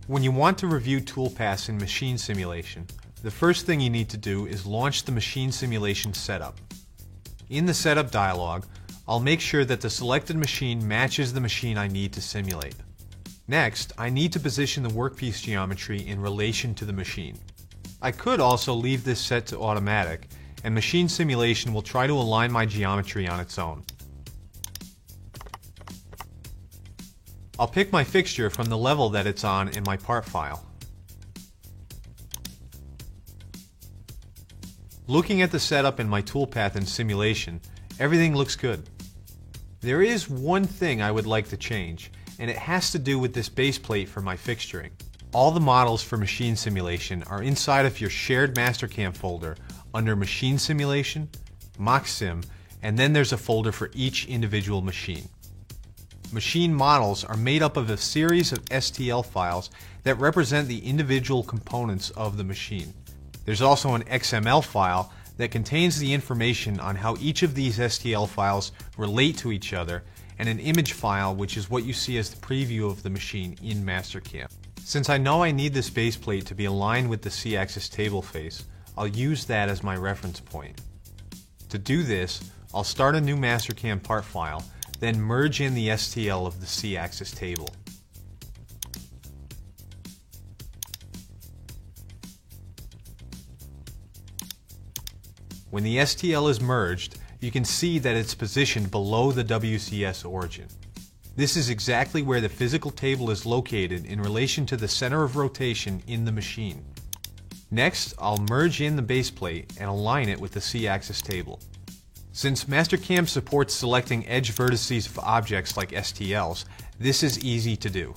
When you want to review toolpaths in machine simulation, the first thing you need to do is launch the machine simulation setup. In the setup dialog, I'll make sure that the selected machine matches the machine I need to simulate. Next, I need to position the workpiece geometry in relation to the machine. I could also leave this set to automatic, and machine simulation will try to align my geometry on its own. I'll pick my fixture from the level that it's on in my part file. Looking at the setup in my toolpath and simulation, everything looks good. There is one thing I would like to change, and it has to do with this base plate for my fixturing. All the models for machine simulation are inside of your shared MasterCAM folder under Machine Simulation, MockSim, and then there's a folder for each individual machine. Machine models are made up of a series of STL files that represent the individual components of the machine. There's also an XML file that contains the information on how each of these STL files relate to each other, and an image file which is what you see as the preview of the machine in MasterCAM. Since I know I need this base plate to be aligned with the C-axis table face, I'll use that as my reference point. To do this, I'll start a new MasterCAM part file, then merge in the STL of the C-axis table. When the STL is merged, you can see that it's positioned below the WCS origin. This is exactly where the physical table is located in relation to the center of rotation in the machine. Next, I'll merge in the base plate and align it with the C-axis table. Since MasterCAM supports selecting edge vertices of objects like STLs, this is easy to do.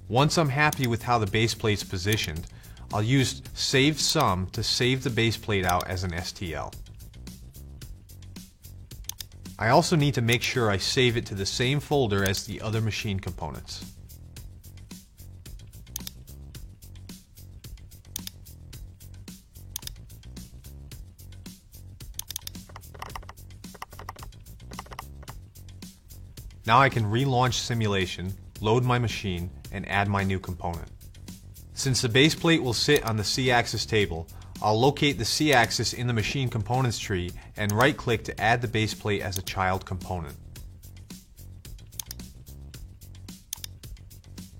Once I'm happy with how the base plate's positioned, I'll use Save Sum to save the base plate out as an STL. I also need to make sure I save it to the same folder as the other machine components. Now I can relaunch simulation, load my machine, and add my new component. Since the base plate will sit on the C-axis table, I'll locate the C-axis in the machine components tree and right-click to add the base plate as a child component.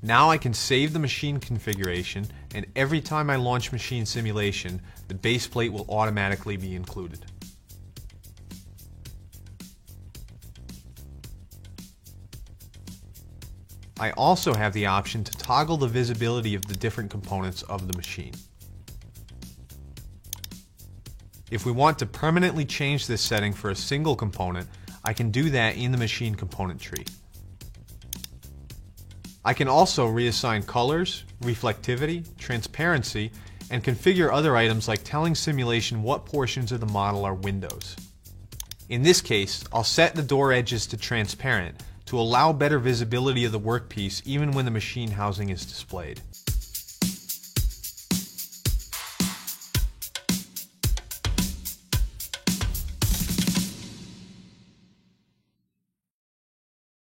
Now I can save the machine configuration, and every time I launch machine simulation, the base plate will automatically be included. I also have the option to toggle the visibility of the different components of the machine. If we want to permanently change this setting for a single component, I can do that in the machine component tree. I can also reassign colors, reflectivity, transparency, and configure other items like telling simulation what portions of the model are windows. In this case, I'll set the door edges to transparent to allow better visibility of the workpiece even when the machine housing is displayed.